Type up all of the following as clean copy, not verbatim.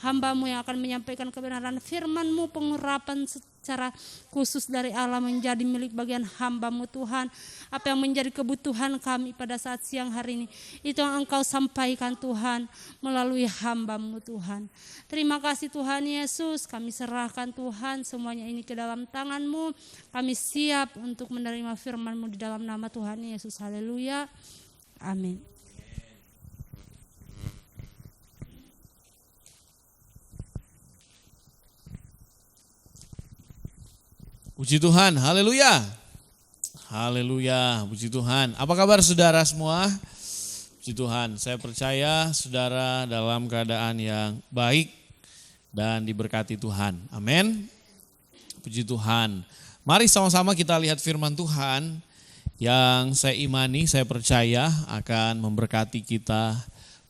hamba-Mu yang akan menyampaikan kebenaran firman-Mu, pengurapan secara khusus dari Allah menjadi milik bagian hamba-Mu Tuhan. Apa yang menjadi kebutuhan kami pada saat siang hari ini, itu yang Engkau sampaikan Tuhan melalui hamba-Mu Tuhan. Terima kasih Tuhan Yesus, kami serahkan Tuhan semuanya ini ke dalam tangan-Mu. Kami siap untuk menerima firman-Mu di dalam nama Tuhan Yesus. Haleluya. Amin. Puji Tuhan, haleluya. Haleluya, puji Tuhan. Apa kabar saudara semua? Puji Tuhan, saya percaya saudara dalam keadaan yang baik dan diberkati Tuhan. Amin. Puji Tuhan. Mari sama-sama kita lihat firman Tuhan yang saya imani, saya percaya akan memberkati kita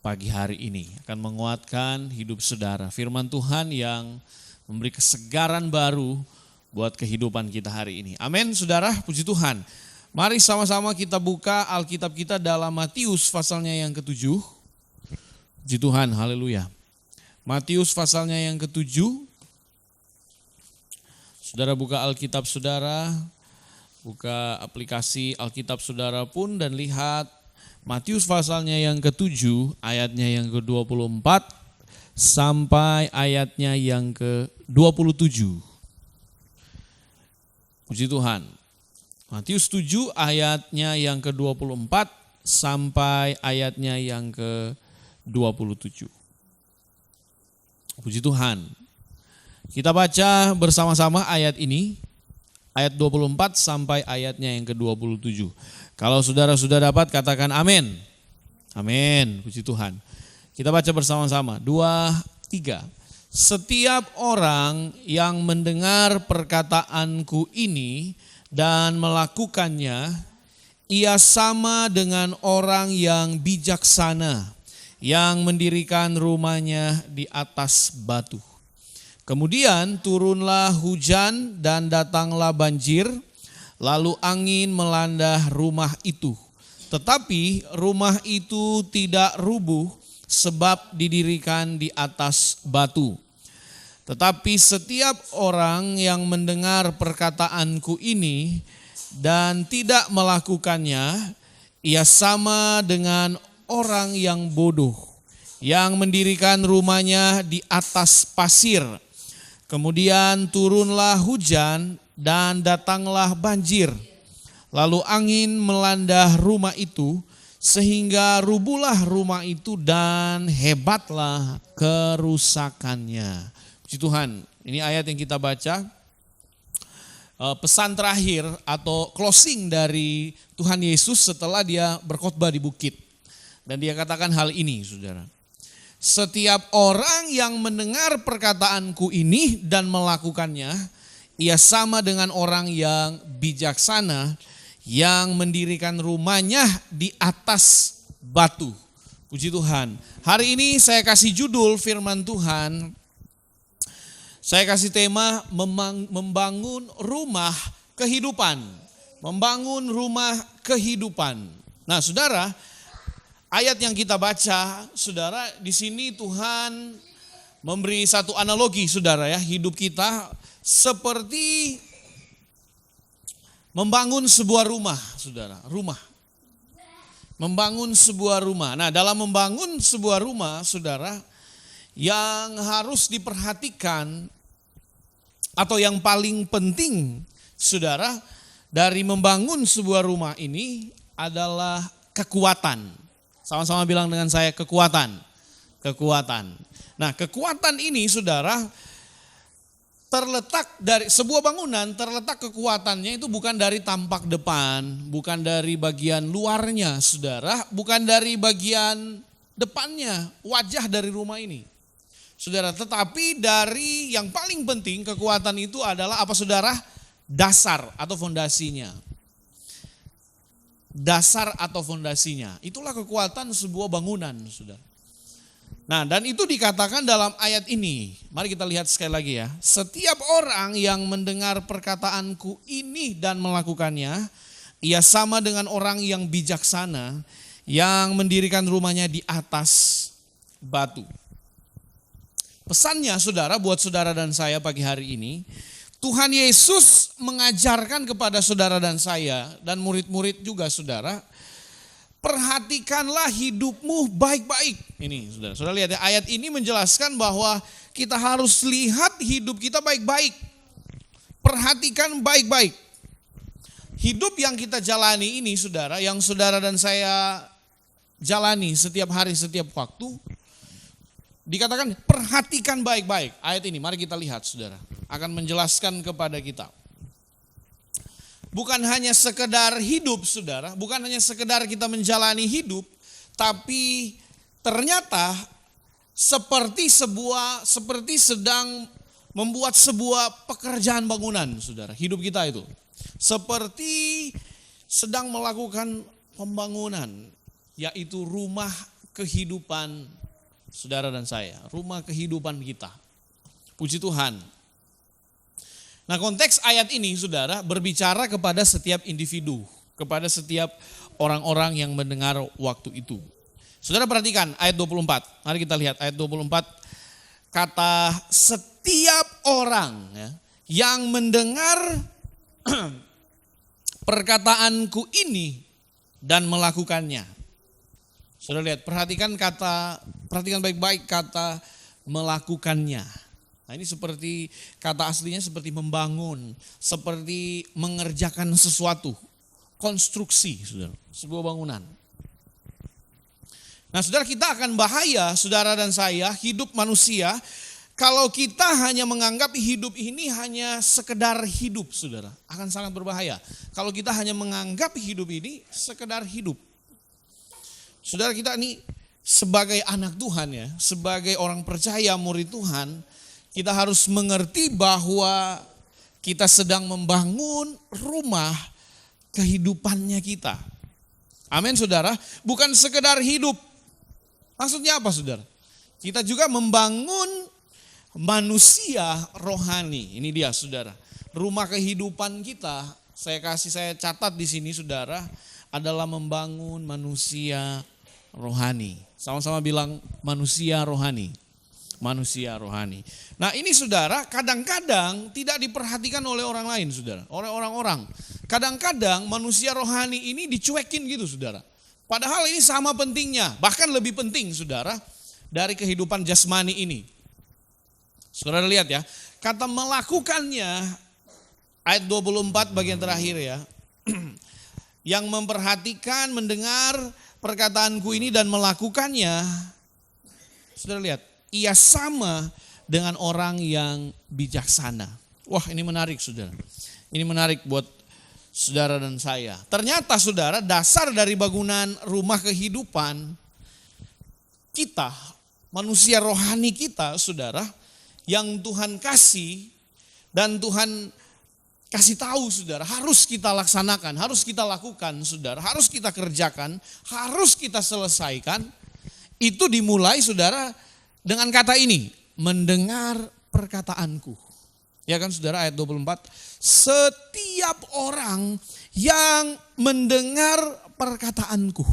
pagi hari ini. Akan menguatkan hidup saudara. Firman Tuhan yang memberi kesegaran baru buat kehidupan kita hari ini. Amin, saudara, puji Tuhan. Mari sama-sama kita buka Alkitab kita dalam Matius pasalnya yang ke-7. Puji Tuhan, haleluya. Matius pasalnya yang ke-7. Saudara buka Alkitab saudara, buka aplikasi Alkitab saudara pun dan lihat Matius pasalnya yang ke-7, ayatnya yang ke-24 sampai ayatnya yang ke-27. Puji Tuhan. Matius 7 ayatnya yang ke-24 sampai ayatnya yang ke-27. Puji Tuhan. Kita baca bersama-sama ayat ini. Ayat 24 sampai ayatnya yang ke-27. Kalau saudara sudah dapat katakan amin. Amin. Puji Tuhan. Kita baca bersama-sama. 2, 3. Setiap orang yang mendengar perkataanku ini dan melakukannya, ia sama dengan orang yang bijaksana yang mendirikan rumahnya di atas batu. Kemudian turunlah hujan dan datanglah banjir, lalu angin melanda rumah itu. Tetapi rumah itu tidak rubuh sebab didirikan di atas batu. Tetapi setiap orang yang mendengar perkataanku ini dan tidak melakukannya, ia sama dengan orang yang bodoh yang mendirikan rumahnya di atas pasir. Kemudian turunlah hujan dan datanglah banjir. Lalu angin melanda rumah itu sehingga rubuhlah rumah itu dan hebatlah kerusakannya. Puji Tuhan, ini ayat yang kita baca, pesan terakhir atau closing dari Tuhan Yesus setelah dia berkhotbah di bukit. Dan dia katakan hal ini saudara. Setiap orang yang mendengar perkataanku ini dan melakukannya, ia sama dengan orang yang bijaksana yang mendirikan rumahnya di atas batu. Puji Tuhan. Hari ini saya kasih judul firman Tuhan. Saya kasih tema membangun rumah kehidupan. Membangun rumah kehidupan. Nah, saudara, ayat yang kita baca, saudara, di sini Tuhan memberi satu analogi, saudara ya, hidup kita seperti membangun sebuah rumah, saudara, rumah. Membangun sebuah rumah. Nah, dalam membangun sebuah rumah, saudara, yang harus diperhatikan atau yang paling penting, saudara, dari membangun sebuah rumah ini adalah kekuatan. Sama-sama bilang dengan saya, kekuatan. Kekuatan. Nah, kekuatan ini, saudara, terletak dari sebuah bangunan, terletak kekuatannya itu bukan dari tampak depan, bukan dari bagian luarnya, saudara, bukan dari bagian depannya, wajah dari rumah ini. Saudara, tetapi dari yang paling penting kekuatan itu adalah apa saudara? Dasar atau fondasinya. Dasar atau fondasinya. Itulah kekuatan sebuah bangunan, saudara. Nah, dan itu dikatakan dalam ayat ini. Mari kita lihat sekali lagi ya. Setiap orang yang mendengar perkataanku ini dan melakukannya, ia sama dengan orang yang bijaksana yang mendirikan rumahnya di atas batu. Pesannya saudara, buat saudara dan saya pagi hari ini, Tuhan Yesus mengajarkan kepada saudara dan saya, dan murid-murid juga saudara, perhatikanlah hidupmu baik-baik. Ini saudara, saudara lihat ya, ayat ini menjelaskan bahwa kita harus lihat hidup kita baik-baik. Perhatikan baik-baik. Hidup yang kita jalani ini saudara, yang saudara dan saya jalani setiap hari, setiap waktu, dikatakan perhatikan baik-baik. Ayat ini mari kita lihat saudara, akan menjelaskan kepada kita. Bukan hanya sekedar hidup saudara, bukan hanya sekedar kita menjalani hidup, tapi ternyata seperti sedang membuat sebuah pekerjaan bangunan saudara. Hidup kita itu seperti sedang melakukan pembangunan, yaitu rumah kehidupan saudara dan saya, rumah kehidupan kita. Puji Tuhan. Nah, konteks ayat ini saudara berbicara kepada setiap individu, kepada setiap orang-orang yang mendengar waktu itu. Saudara perhatikan ayat 24. Mari kita lihat ayat 24. Kata setiap orang ya, yang mendengar perkataanku ini dan melakukannya. Saudara lihat, perhatikan baik-baik kata melakukannya. Nah, ini seperti kata aslinya seperti membangun, seperti mengerjakan sesuatu, konstruksi, saudara, sebuah bangunan. Nah, saudara, kita akan bahaya, saudara dan saya, hidup manusia, kalau kita hanya menganggap hidup ini hanya sekedar hidup, saudara, akan sangat berbahaya. Kalau kita hanya menganggap hidup ini sekedar hidup. Saudara, kita ini sebagai anak Tuhan ya, sebagai orang percaya, murid Tuhan, kita harus mengerti bahwa kita sedang membangun rumah kehidupannya kita. Amin saudara, bukan sekedar hidup. Maksudnya apa saudara? Kita juga membangun manusia rohani. Ini dia saudara, rumah kehidupan kita, saya catat di sini saudara, adalah membangun manusia rohani. Sama-sama bilang manusia rohani. Manusia rohani. Nah, ini saudara kadang-kadang tidak diperhatikan oleh orang lain saudara, oleh orang-orang. Kadang-kadang manusia rohani ini dicuekin gitu saudara. Padahal ini sama pentingnya, bahkan lebih penting saudara dari kehidupan jasmani ini. Saudara lihat ya, kata melakukannya ayat 24 bagian terakhir ya. Yang memperhatikan, mendengar perkataanku ini dan melakukannya. Saudara lihat, ia sama dengan orang yang bijaksana. Wah, ini menarik saudara. Ini menarik buat saudara dan saya. Ternyata saudara, dasar dari bangunan rumah kehidupan kita, manusia rohani kita saudara, yang Tuhan kasih dan Tuhan kasih tahu saudara, harus kita laksanakan, harus kita lakukan saudara, harus kita kerjakan, harus kita selesaikan. Itu dimulai saudara dengan kata ini, mendengar perkataanku. Ya kan saudara, ayat 24, setiap orang yang mendengar perkataanku.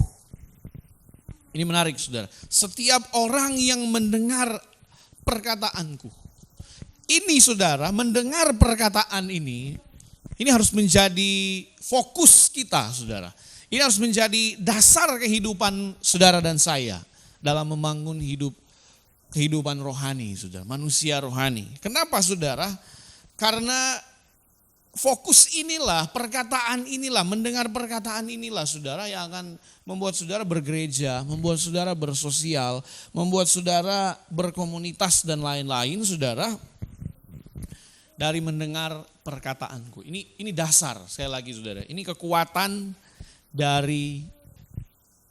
Ini menarik saudara, setiap orang yang mendengar perkataanku. Ini saudara, mendengar perkataan ini harus menjadi fokus kita saudara. Ini harus menjadi dasar kehidupan saudara dan saya dalam membangun kehidupan rohani saudara, manusia rohani. Kenapa saudara? Karena fokus inilah, perkataan inilah, mendengar perkataan inilah saudara yang akan membuat saudara bergereja, membuat saudara bersosial, membuat saudara berkomunitas dan lain-lain saudara. Dari mendengar perkataanku. Ini dasar, sekali lagi saudara. Ini kekuatan dari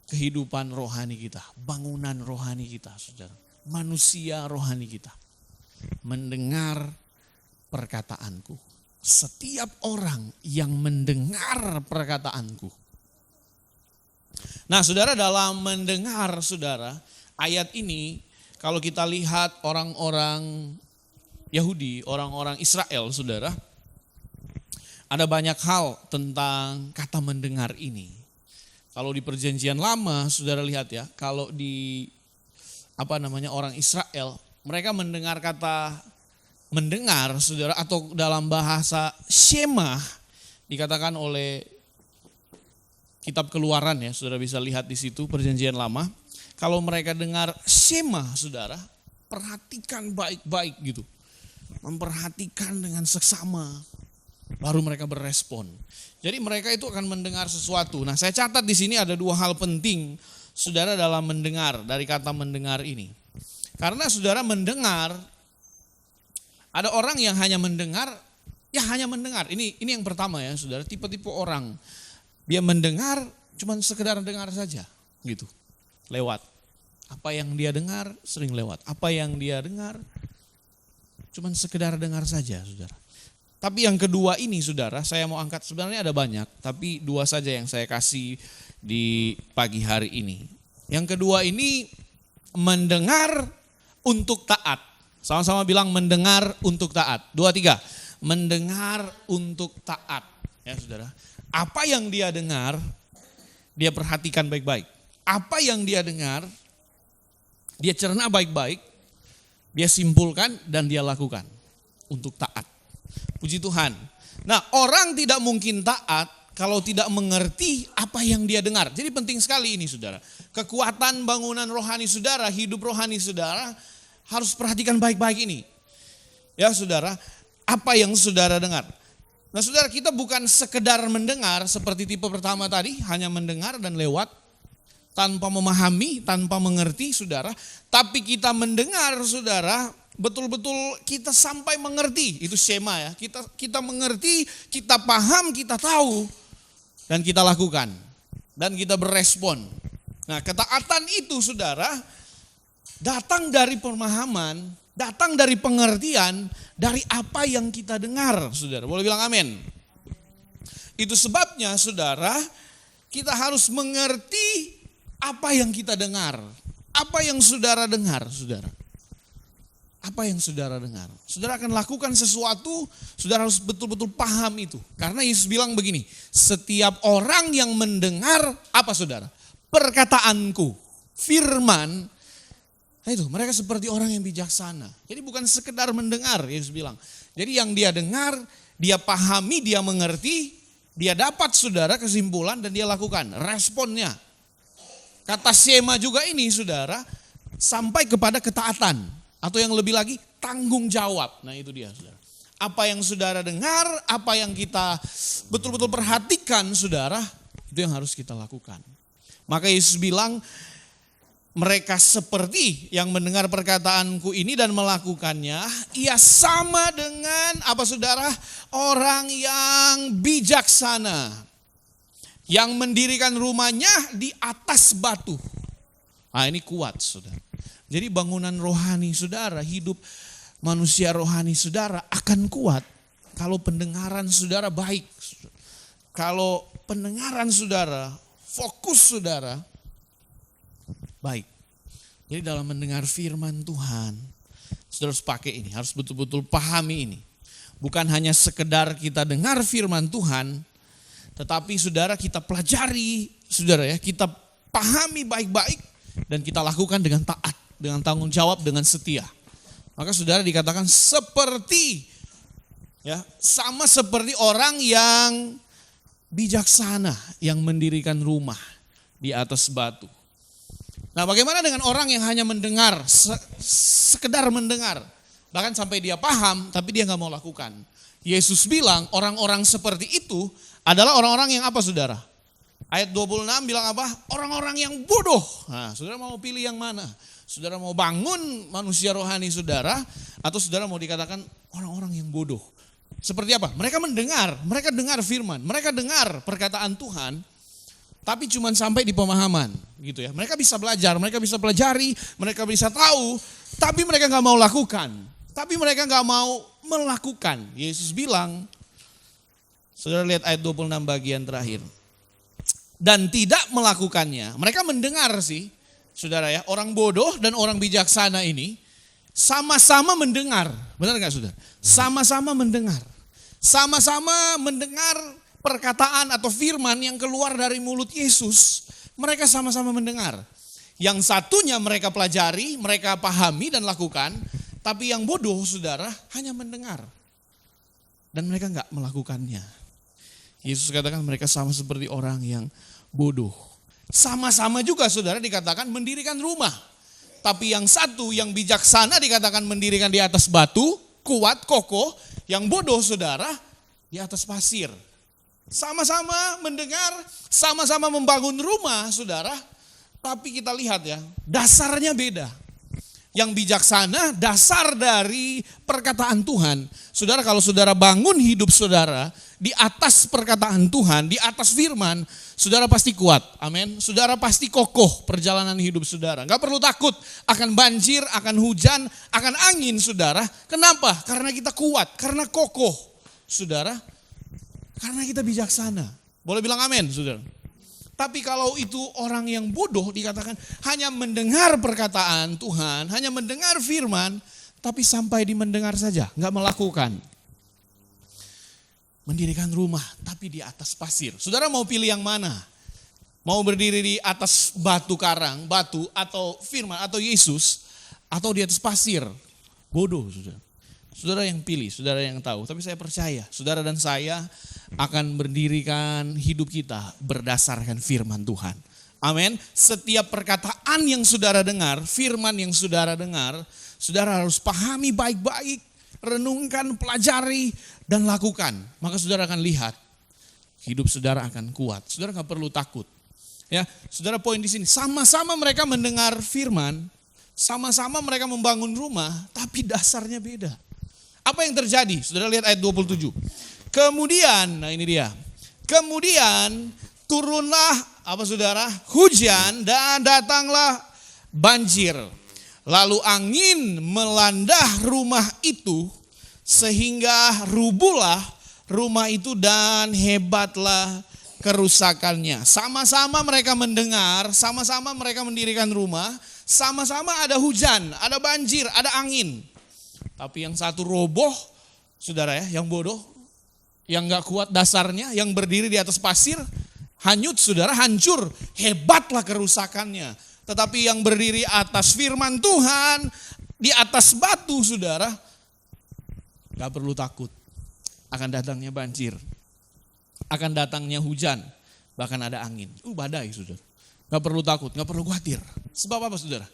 kehidupan rohani kita, bangunan rohani kita saudara. Manusia rohani kita. Mendengar perkataanku. Setiap orang yang mendengar perkataanku. Nah saudara, dalam mendengar saudara, ayat ini kalau kita lihat orang-orang Yahudi, orang-orang Israel saudara, ada banyak hal tentang kata mendengar ini. Kalau di perjanjian lama saudara lihat ya, kalau di orang Israel Mereka mendengar kata mendengar, saudara, atau dalam bahasa Shema dikatakan oleh kitab Keluaran ya, saudara bisa lihat di situ Perjanjian Lama. Kalau mereka dengar Shema, saudara, perhatikan baik-baik gitu. Memperhatikan dengan seksama, baru mereka berespon. Jadi mereka itu akan mendengar sesuatu. Nah, saya catat di sini ada 2 hal penting, saudara, dalam mendengar, dari kata mendengar ini. Karena saudara mendengar, ada orang yang hanya mendengar, ya hanya mendengar. Ini yang pertama ya, saudara, tipe-tipe orang. Dia mendengar, cuman sekedar dengar saja, gitu. Lewat. Apa yang dia dengar sering lewat. Apa yang dia dengar cuman sekedar dengar saja, saudara. Tapi yang kedua ini, saudara, saya mau angkat, sebenarnya ada banyak, tapi 2 saja yang saya kasih di pagi hari ini. Yang kedua ini mendengar untuk taat. Sama-sama bilang mendengar untuk taat. 2, 3. Mendengar untuk taat. Ya, saudara. Apa yang dia dengar, dia perhatikan baik-baik. Apa yang dia dengar, dia cerna baik-baik, dia simpulkan dan dia lakukan untuk taat. Puji Tuhan. Nah, orang tidak mungkin taat kalau tidak mengerti apa yang dia dengar. Jadi penting sekali ini, saudara. Kekuatan bangunan rohani saudara, hidup rohani saudara, harus perhatikan baik-baik ini. Ya, saudara, apa yang saudara dengar. Nah, saudara, kita bukan sekedar mendengar seperti tipe pertama tadi, hanya mendengar dan lewat, tanpa memahami, tanpa mengerti, saudara. Tapi kita mendengar, saudara, betul-betul kita sampai mengerti. Itu Shema ya. Kita mengerti, kita paham, kita tahu, dan kita lakukan. Dan kita berespon. Nah, ketaatan itu, saudara, datang dari pemahaman, datang dari pengertian, dari apa yang kita dengar, saudara. Boleh bilang amin. Itu sebabnya, saudara, kita harus mengerti apa yang kita dengar. Apa yang saudara dengar, saudara. Apa yang saudara dengar. Saudara akan lakukan sesuatu, saudara harus betul-betul paham itu. Karena Yesus bilang begini, setiap orang yang mendengar, apa saudara? Perkataanku, firman, nah itu mereka seperti orang yang bijaksana. Jadi bukan sekedar mendengar, Yesus bilang. Jadi yang dia dengar, dia pahami, dia mengerti, dia dapat, saudara, kesimpulan dan dia lakukan. Responnya. Kata Shema juga ini, saudara, sampai kepada ketaatan. Atau yang lebih lagi, tanggung jawab. Nah itu dia, saudara. Apa yang saudara dengar, apa yang kita betul-betul perhatikan, saudara, itu yang harus kita lakukan. Maka Yesus bilang, mereka seperti yang mendengar perkataanku ini dan melakukannya, ia sama dengan, apa saudara, orang yang bijaksana. Yang mendirikan rumahnya di atas batu. Nah ini kuat, saudara. Jadi bangunan rohani saudara, hidup manusia rohani saudara akan kuat kalau pendengaran saudara baik. Kalau pendengaran saudara, fokus saudara, baik. Jadi dalam mendengar firman Tuhan, saudara harus pakai ini, harus betul-betul pahami ini. Bukan hanya sekedar kita dengar firman Tuhan, tetapi saudara kita pelajari, saudara ya, kita pahami baik-baik dan kita lakukan dengan taat, dengan tanggung jawab, dengan setia. Maka saudara dikatakan seperti, ya, sama seperti orang yang bijaksana yang mendirikan rumah di atas batu. Nah, bagaimana dengan orang yang hanya mendengar, sekedar mendengar, bahkan sampai dia paham, tapi dia nggak mau lakukan. Yesus bilang orang-orang seperti itu adalah orang-orang yang apa, saudara? Ayat 26 bilang apa? Orang-orang yang bodoh. Nah, saudara mau pilih yang mana? Saudara mau bangun manusia rohani saudara, atau saudara mau dikatakan orang-orang yang bodoh? Seperti apa? Mereka mendengar, mereka dengar firman, mereka dengar perkataan Tuhan, tapi cuma sampai di pemahaman, gitu ya. Mereka bisa belajar, mereka bisa pelajari, mereka bisa tahu, tapi mereka nggak mau lakukan. Tapi mereka nggak mau melakukan. Yesus bilang, saudara lihat ayat 26 bagian terakhir. Dan tidak melakukannya. Mereka mendengar sih, saudara ya. Orang bodoh dan orang bijaksana ini sama-sama mendengar. Benar nggak, saudara? Sama-sama mendengar. Sama-sama mendengar perkataan atau firman yang keluar dari mulut Yesus. Mereka sama-sama mendengar. Yang satunya mereka pelajari, mereka pahami dan lakukan. Tapi yang bodoh saudara hanya mendengar. Dan mereka enggak melakukannya. Yesus katakan mereka sama seperti orang yang bodoh. Sama-sama juga saudara dikatakan mendirikan rumah. Tapi yang satu yang bijaksana dikatakan mendirikan di atas batu, kuat, kokoh. Yang bodoh saudara di atas pasir. Sama-sama mendengar, sama-sama membangun rumah saudara. Tapi kita lihat ya, dasarnya beda. Yang bijaksana dasar dari perkataan Tuhan. Saudara, kalau saudara bangun hidup saudara di atas perkataan Tuhan, di atas firman, saudara pasti kuat. Amin. Saudara pasti kokoh perjalanan hidup saudara. Gak perlu takut akan banjir, akan hujan, akan angin saudara. Kenapa? Karena kita kuat, karena kokoh. Saudara, karena kita bijaksana. Boleh bilang amin saudara. Tapi kalau itu orang yang bodoh dikatakan hanya mendengar perkataan Tuhan, hanya mendengar firman, tapi sampai di mendengar saja, nggak melakukan. Mendirikan rumah, tapi di atas pasir. Saudara mau pilih yang mana? Mau berdiri di atas batu karang, batu atau firman atau Yesus, atau di atas pasir? Bodoh saudara. Saudara yang pilih, saudara yang tahu. Tapi saya percaya, saudara dan saya akan berdirikan hidup kita berdasarkan firman Tuhan. Amin. Setiap perkataan yang saudara dengar, firman yang saudara dengar, saudara harus pahami baik-baik, renungkan, pelajari, dan lakukan. Maka saudara akan lihat, hidup saudara akan kuat. Saudara gak perlu takut. Ya, saudara poin di sini, sama-sama mereka mendengar firman, sama-sama mereka membangun rumah, tapi dasarnya beda. Apa yang terjadi? Saudara lihat ayat 27. Kemudian, nah ini dia. Kemudian turunlah apa saudara? Hujan dan datanglah banjir. Lalu angin melanda rumah itu sehingga rubuhlah rumah itu dan hebatlah kerusakannya. Sama-sama mereka mendengar, sama-sama mereka mendirikan rumah, sama-sama ada hujan, ada banjir, ada angin. Tapi yang satu roboh, saudara ya, yang bodoh, yang gak kuat dasarnya, yang berdiri di atas pasir, hanyut saudara, hancur, hebatlah kerusakannya. Tetapi yang berdiri atas firman Tuhan, di atas batu saudara, gak perlu takut. Akan datangnya banjir, akan datangnya hujan, bahkan ada angin. Badai saudara, gak perlu takut, gak perlu khawatir. Sebab apa saudara?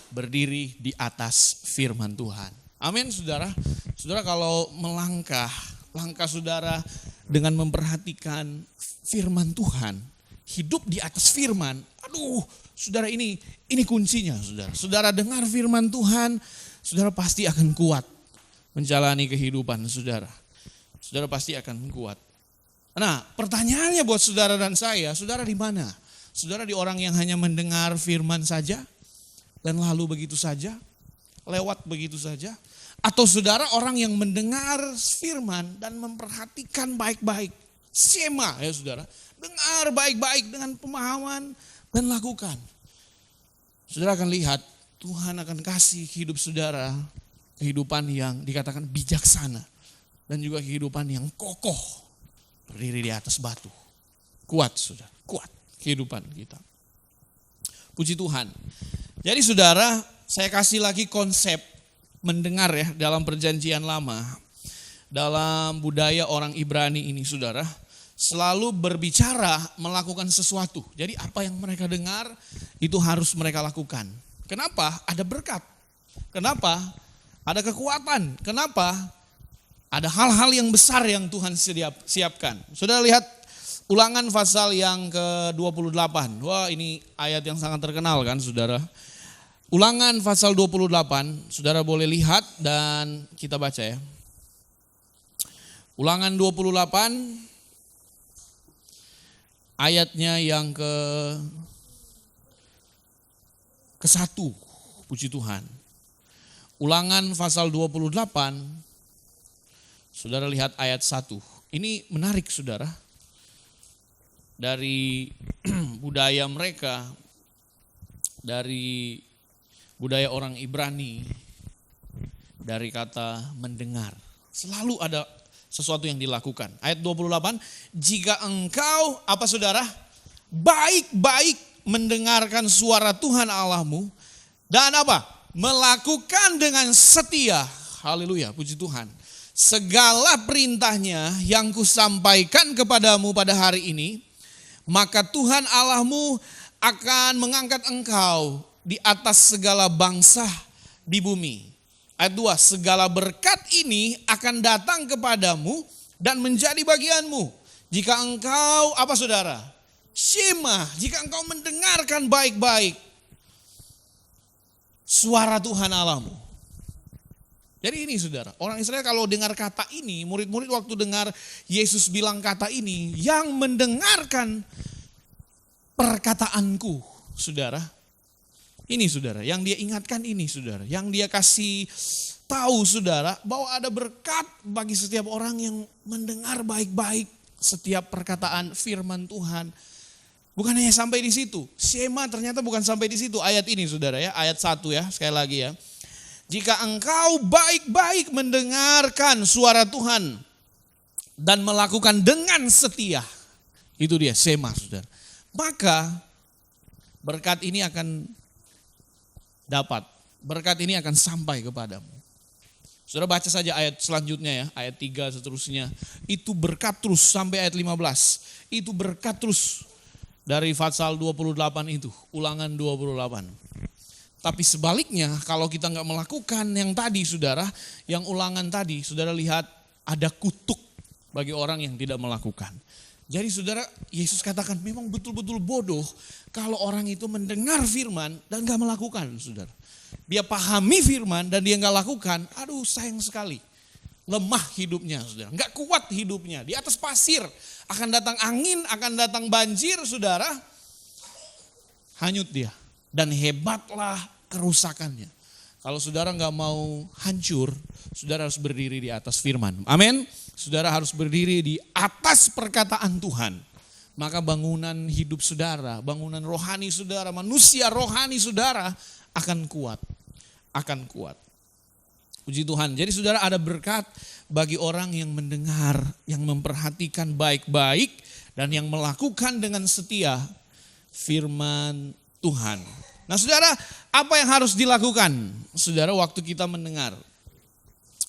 Berdiri di atas firman Tuhan. Amin saudara. Saudara kalau melangkah, langkah saudara dengan memperhatikan firman Tuhan, hidup di atas firman. Aduh, saudara ini kuncinya saudara. Saudara dengar firman Tuhan, saudara pasti akan kuat menjalani kehidupan saudara. Saudara pasti akan kuat. Nah, pertanyaannya buat saudara dan saya, saudara di mana? Saudara di orang yang hanya mendengar firman saja dan lalu begitu saja, lewat begitu saja? Atau saudara orang yang mendengar firman dan memperhatikan baik-baik. Sema ya saudara. Dengar baik-baik dengan pemahaman dan lakukan. Saudara akan lihat Tuhan akan kasih hidup saudara kehidupan yang dikatakan bijaksana. Dan juga kehidupan yang kokoh. Berdiri di atas batu. Kuat saudara, kuat kehidupan kita. Puji Tuhan. Jadi saudara, saya kasih lagi konsep mendengar ya dalam perjanjian lama. Dalam budaya orang Ibrani ini saudara, selalu berbicara melakukan sesuatu. Jadi apa yang mereka dengar itu harus mereka lakukan. Kenapa? Ada berkat. Kenapa? Ada kekuatan. Kenapa? Ada hal-hal yang besar yang Tuhan siapkan. Saudara lihat Ulangan pasal yang ke-28. Wah, ini ayat yang sangat terkenal kan saudara. Ulangan pasal 28, saudara boleh lihat dan kita baca ya. Ulangan 28 ayatnya yang ke-1. Puji Tuhan. Ulangan pasal 28, saudara lihat ayat 1. Ini menarik saudara. Dari budaya mereka, dari budaya orang Ibrani, dari kata mendengar. Selalu ada sesuatu yang dilakukan. Ayat 28, jika engkau, apa saudara? Baik-baik mendengarkan suara Tuhan Allahmu dan apa? Melakukan dengan setia. Haleluya, puji Tuhan. Segala perintahnya yang kusampaikan kepadamu pada hari ini, maka Tuhan Allahmu akan mengangkat engkau di atas segala bangsa di bumi. Ayat 2, segala berkat ini akan datang kepadamu dan menjadi bagianmu. Jika engkau, apa saudara? Shema, jika engkau mendengarkan baik-baik suara Tuhan Allahmu. Jadi ini saudara, orang Israel kalau dengar kata ini, murid-murid waktu dengar Yesus bilang kata ini, yang mendengarkan perkataanku, saudara. Ini saudara, yang dia ingatkan ini saudara, yang dia kasih tahu saudara bahwa ada berkat bagi setiap orang yang mendengar baik-baik setiap perkataan firman Tuhan. Bukan hanya sampai di situ, Shema ternyata bukan sampai di situ. Ayat ini saudara ya, ayat 1 ya, sekali lagi ya. Jika engkau baik-baik mendengarkan suara Tuhan dan melakukan dengan setia, itu dia Shema saudara. Maka berkat ini akan dapat, berkat ini akan sampai kepadamu. Saudara baca saja ayat selanjutnya ya, ayat 3 seterusnya. Itu berkat terus sampai ayat 15. Itu berkat terus dari Fatsal 28 itu, Ulangan 28. Tapi sebaliknya kalau kita nggak melakukan yang tadi saudara, yang Ulangan tadi, saudara lihat ada kutuk bagi orang yang tidak melakukan. Jadi saudara, Yesus katakan memang betul-betul bodoh kalau orang itu mendengar firman dan gak melakukan saudara. Dia pahami firman dan dia gak lakukan, aduh sayang sekali. Lemah hidupnya saudara, gak kuat hidupnya. Di atas pasir akan datang angin, akan datang banjir saudara. Hanyut dia dan hebatlah kerusakannya. Kalau saudara gak mau hancur, saudara harus berdiri di atas firman. Amin. Saudara harus berdiri di atas perkataan Tuhan. Maka bangunan hidup saudara, bangunan rohani saudara, manusia rohani saudara akan kuat. Akan kuat. Puji Tuhan. Jadi saudara ada berkat bagi orang yang mendengar, yang memperhatikan baik-baik dan yang melakukan dengan setia firman Tuhan. Nah saudara, apa yang harus dilakukan? Saudara waktu kita mendengar.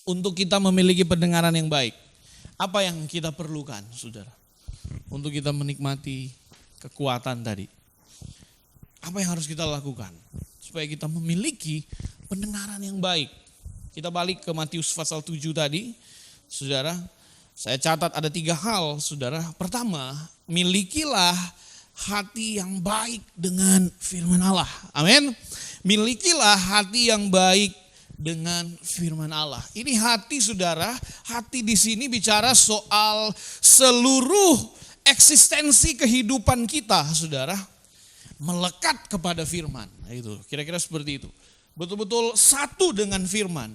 Untuk kita memiliki pendengaran yang baik. Apa yang kita perlukan saudara? Untuk kita menikmati kekuatan tadi. Apa yang harus kita lakukan? Supaya kita memiliki pendengaran yang baik. Kita balik ke Matius pasal 7 tadi. Saudara, saya catat ada 3 hal saudara. Pertama, milikilah hati yang baik dengan firman Allah. Amin. Milikilah hati yang baik dengan firman Allah. Ini hati saudara, hati di sini bicara soal seluruh eksistensi kehidupan kita saudara. Melekat kepada firman. Nah, itu kira-kira seperti itu. Betul-betul satu dengan firman.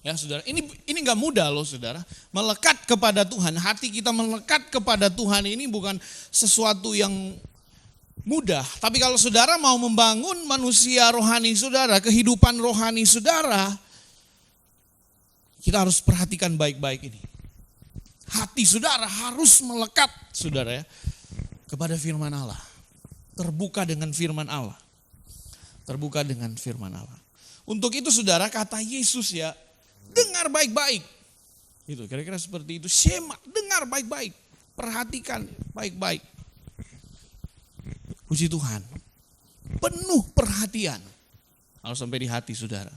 Ya saudara, ini gak mudah loh saudara. Melekat kepada Tuhan, hati kita melekat kepada Tuhan ini bukan sesuatu yang mudah. Tapi kalau saudara mau membangun manusia rohani saudara, kehidupan rohani saudara, kita harus perhatikan baik-baik ini. Hati saudara harus melekat saudara ya, kepada firman Allah. Terbuka dengan firman Allah. Terbuka dengan firman Allah. Untuk itu saudara kata Yesus ya, dengar baik-baik. Itu kira-kira seperti itu. Shema, dengar baik-baik. Perhatikan baik-baik. Puji Tuhan. Penuh perhatian. Kalau sampai di hati saudara.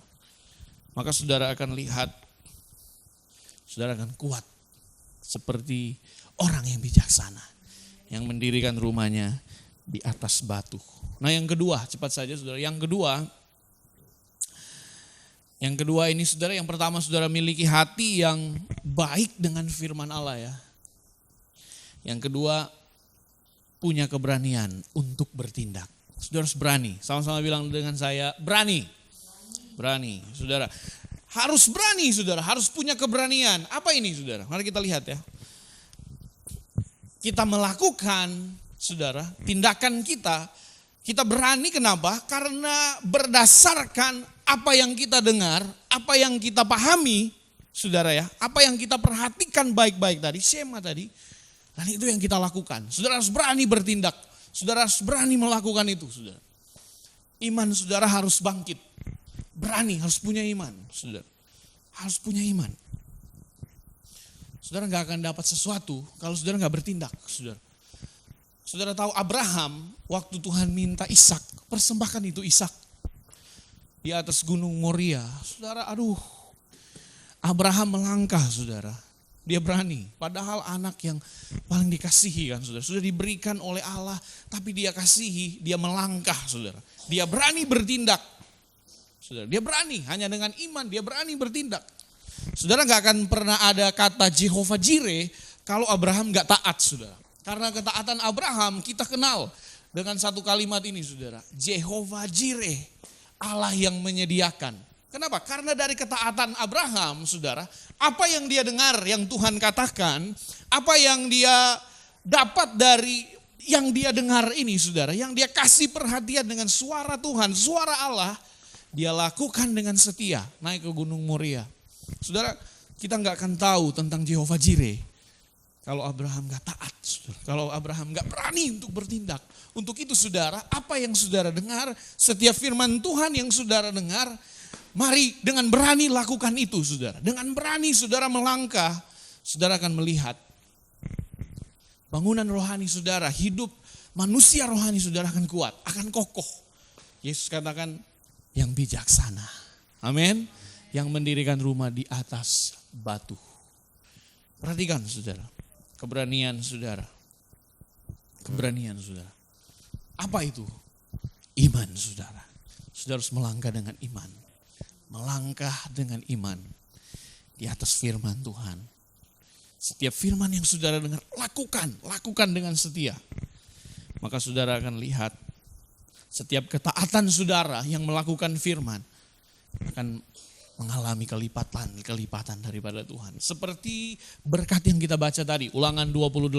Maka saudara akan lihat. Saudara akan kuat. Seperti orang yang bijaksana. Yang mendirikan rumahnya di atas batu. Nah yang kedua, cepat saja saudara. Yang kedua ini saudara, yang pertama saudara miliki hati yang baik dengan firman Allah ya. Yang kedua, punya keberanian untuk bertindak. Saudara harus berani. Sama-sama bilang dengan saya, berani. Berani, saudara. Harus berani, saudara. Harus punya keberanian. Apa ini, saudara? Mari kita lihat ya. Kita melakukan, saudara, tindakan kita berani kenapa? Karena berdasarkan apa yang kita dengar, apa yang kita pahami, saudara ya. Apa yang kita perhatikan baik-baik tadi, Shema tadi. Dan itu yang kita lakukan. Saudara harus berani bertindak. Saudara harus berani melakukan itu, saudara. Iman saudara harus bangkit. Berani, harus punya iman, saudara. Harus punya iman. Saudara gak akan dapat sesuatu kalau saudara gak bertindak, saudara. Saudara tahu Abraham, waktu Tuhan minta Ishak, persembahkan itu Ishak di atas gunung Moria. Saudara, Abraham melangkah, saudara. Dia berani, padahal anak yang paling dikasihi kan, saudara. Sudah diberikan oleh Allah, tapi dia kasihi, dia melangkah, saudara. Dia berani bertindak, saudara. Dia berani, hanya dengan iman dia berani bertindak. Saudara gak akan pernah ada kata Jehovah Jireh kalau Abraham gak taat, saudara. Karena ketaatan Abraham kita kenal dengan satu kalimat ini, saudara. Jehovah Jireh, Allah yang menyediakan. Kenapa? Karena dari ketaatan Abraham, saudara, apa yang dia dengar, yang Tuhan katakan, apa yang dia dapat dari yang dia dengar ini, saudara, yang dia kasih perhatian dengan suara Tuhan, suara Allah, dia lakukan dengan setia, naik ke gunung Moria. Saudara, kita gak akan tahu tentang Jehovah Jireh kalau Abraham gak taat, saudara. Kalau Abraham gak berani untuk bertindak. Untuk itu, saudara, apa yang saudara dengar, setiap firman Tuhan yang saudara dengar, mari dengan berani lakukan itu, saudara. Dengan berani saudara melangkah, saudara akan melihat bangunan rohani saudara, hidup manusia rohani saudara akan kuat, akan kokoh. Yesus katakan yang bijaksana, amin, yang mendirikan rumah di atas batu. Perhatikan saudara, keberanian saudara. Keberanian saudara. Apa itu? Iman saudara. Saudara harus melangkah dengan iman. Melangkah dengan iman di atas firman Tuhan. Setiap firman yang saudara dengar, lakukan dengan setia. Maka saudara akan lihat setiap ketaatan saudara yang melakukan firman akan mengalami kelipatan daripada Tuhan. Seperti berkat yang kita baca tadi, Ulangan 28.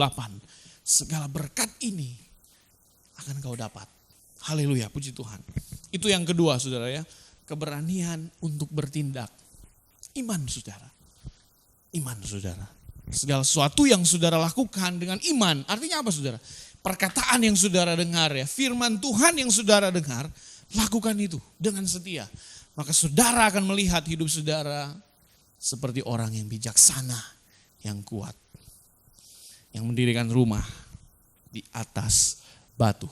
Segala berkat ini akan kau dapat. Haleluya, puji Tuhan. Itu yang kedua, saudara ya. Keberanian untuk bertindak. Iman saudara. Iman saudara. Segala sesuatu yang saudara lakukan dengan iman. Artinya apa saudara? Perkataan yang saudara dengar ya. Firman Tuhan yang saudara dengar. Lakukan itu dengan setia. Maka saudara akan melihat hidup saudara seperti orang yang bijaksana. Yang kuat. Yang mendirikan rumah di atas batu.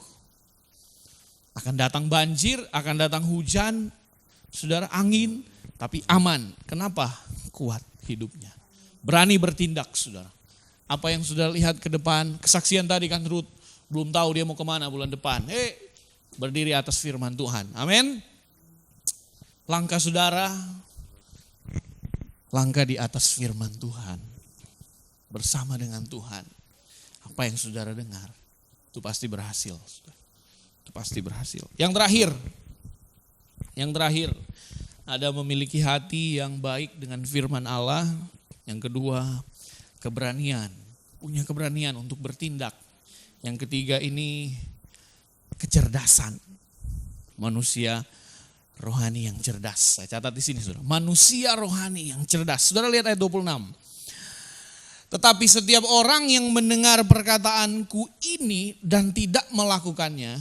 Akan datang banjir, akan datang hujan. Saudara, angin, tapi aman. Kenapa? Kuat hidupnya. Berani bertindak, saudara. Apa yang saudara lihat ke depan, kesaksian tadi kan Ruth, belum tahu dia mau kemana bulan depan. Berdiri atas firman Tuhan. Amin. Langkah saudara, langkah di atas firman Tuhan. Bersama dengan Tuhan. Apa yang saudara dengar, itu pasti berhasil. Itu pasti berhasil. Yang terakhir, ada memiliki hati yang baik dengan firman Allah. Yang kedua, keberanian. Punya keberanian untuk bertindak. Yang ketiga ini, kecerdasan. Manusia rohani yang cerdas. Saya catat di sini, saudara. Manusia rohani yang cerdas. Saudara lihat ayat 26. Tetapi setiap orang yang mendengar perkataanku ini dan tidak melakukannya,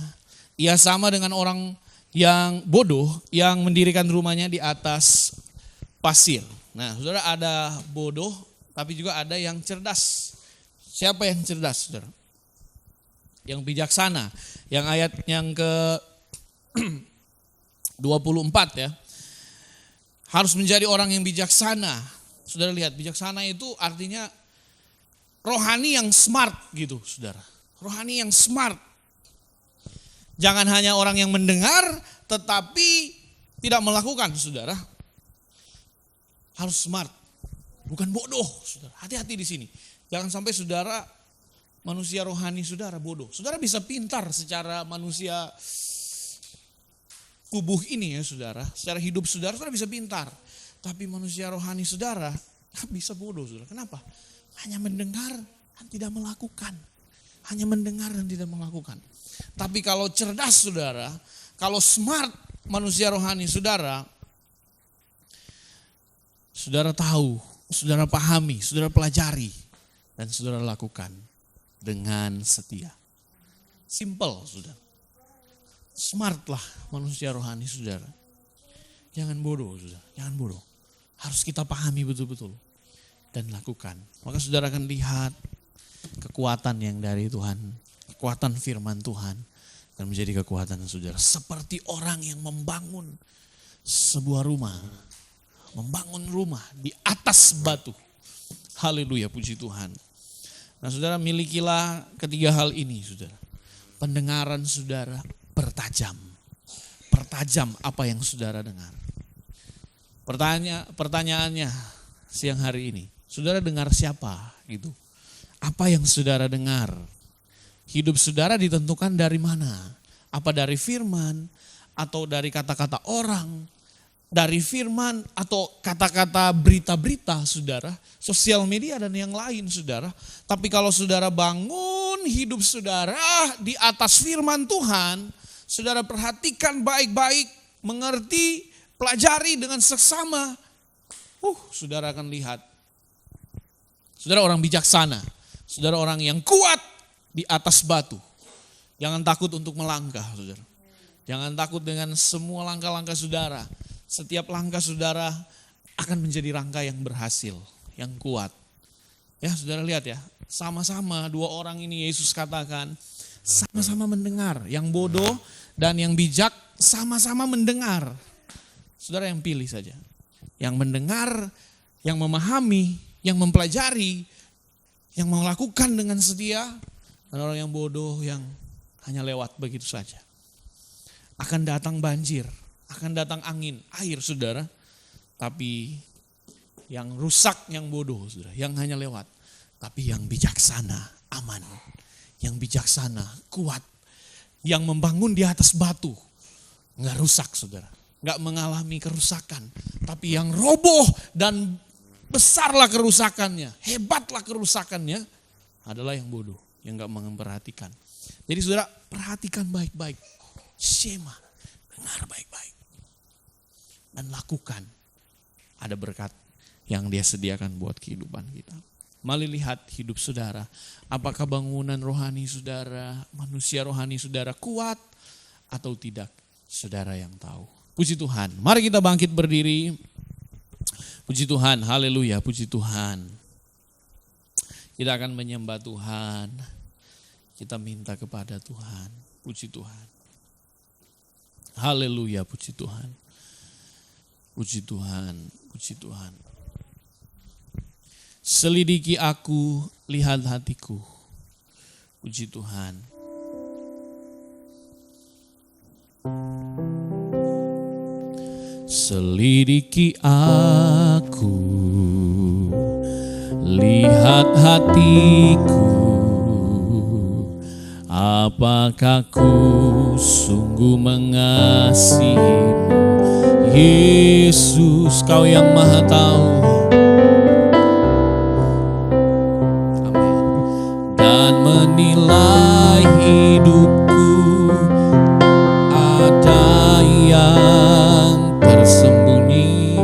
ia sama dengan orang yang bodoh yang mendirikan rumahnya di atas pasir. Nah, saudara, ada bodoh tapi juga ada yang cerdas. Siapa yang cerdas, saudara? Yang bijaksana. Yang ayat yang ke 24 ya. Harus menjadi orang yang bijaksana. Saudara lihat, bijaksana itu artinya rohani yang smart gitu, saudara. Rohani yang smart. Jangan hanya orang yang mendengar tetapi tidak melakukan, saudara. Harus smart. Bukan bodoh, saudara. Hati-hati di sini. Jangan sampai saudara manusia rohani saudara bodoh. Saudara bisa pintar secara manusia tubuh ini ya, saudara. Secara hidup saudara bisa pintar. Tapi manusia rohani saudara bisa bodoh, saudara. Kenapa? Hanya mendengar dan tidak melakukan. Hanya mendengar dan tidak melakukan. Tapi kalau cerdas saudara, kalau smart manusia rohani saudara, saudara tahu, saudara pahami, saudara pelajari, dan saudara lakukan dengan setia. Simple, saudara. Smartlah manusia rohani, saudara. Jangan bodoh, saudara. Jangan bodoh. Harus kita pahami betul-betul dan lakukan. Maka saudara akan lihat kekuatan yang dari Tuhan, kekuatan firman Tuhan akan menjadi kekuatan saudara. Seperti orang yang membangun sebuah rumah, membangun rumah di atas batu. Haleluya, puji Tuhan. Nah saudara, milikilah ketiga hal ini saudara. Pendengaran saudara pertajam. Pertajam apa yang saudara dengar. Pertanyaannya siang hari ini, saudara dengar siapa gitu? Apa yang saudara dengar? Hidup saudara ditentukan dari mana? Apa dari firman atau dari kata-kata orang? Dari firman atau kata-kata berita-berita saudara, sosial media dan yang lain saudara. Tapi kalau saudara bangun hidup saudara di atas firman Tuhan, saudara perhatikan baik-baik, mengerti, pelajari dengan seksama. Saudara akan lihat. Saudara orang bijaksana, saudara orang yang kuat di atas batu. Jangan takut untuk melangkah saudara. Jangan takut dengan semua langkah-langkah saudara. Setiap langkah saudara akan menjadi langkah yang berhasil, yang kuat. Ya saudara lihat ya, sama-sama dua orang ini Yesus katakan, sama-sama mendengar. Yang bodoh dan yang bijak sama-sama mendengar. Saudara yang pilih saja. Yang mendengar, yang memahami, yang mempelajari, yang melakukan dengan setia. Dan orang yang bodoh yang hanya lewat begitu saja. Akan datang banjir, akan datang angin, air saudara. Tapi yang rusak, yang bodoh saudara, yang hanya lewat. Tapi yang bijaksana, aman. Yang bijaksana, kuat. Yang membangun di atas batu, nggak rusak saudara. Nggak mengalami kerusakan. Tapi yang roboh dan besarlah kerusakannya, hebatlah kerusakannya, adalah yang bodoh, yang nggak memperhatikan. Jadi saudara, perhatikan baik-baik. Shema, dengar baik-baik. Dan lakukan. Ada berkat yang dia sediakan buat kehidupan kita. Mari lihat hidup saudara. Apakah bangunan rohani saudara, manusia rohani saudara kuat atau tidak? Saudara yang tahu. Puji Tuhan. Mari kita bangkit berdiri. Puji Tuhan. Haleluya. Puji Tuhan. Kita akan menyembah Tuhan. Kita minta kepada Tuhan. Puji Tuhan. Haleluya, puji Tuhan. Puji Tuhan, puji Tuhan. Selidiki aku, lihat hatiku. Puji Tuhan. Selidiki aku, lihat hatiku. Apakah ku sungguh mengasihimu, Yesus, kau yang maha tahu. Amin. Dan menilai hidupku, ada yang tersembunyi.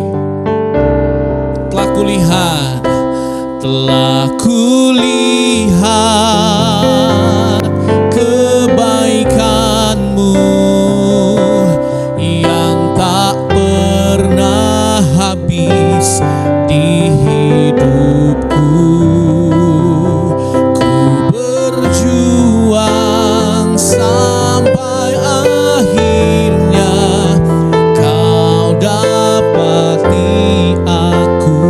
Telah kulihat kebaikanmu yang tak pernah habis di hidupku. Ku berjuang sampai akhirnya kau dapati aku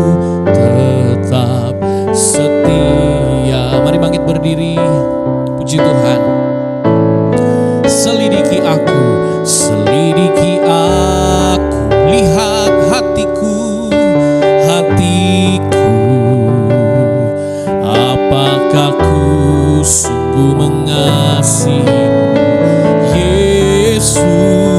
tetap setia. Mari bangkit berdiri. Puji Tuhan. Selidiki aku, lihat hatiku. Apakah ku sungguh mengasihimu, Yesus?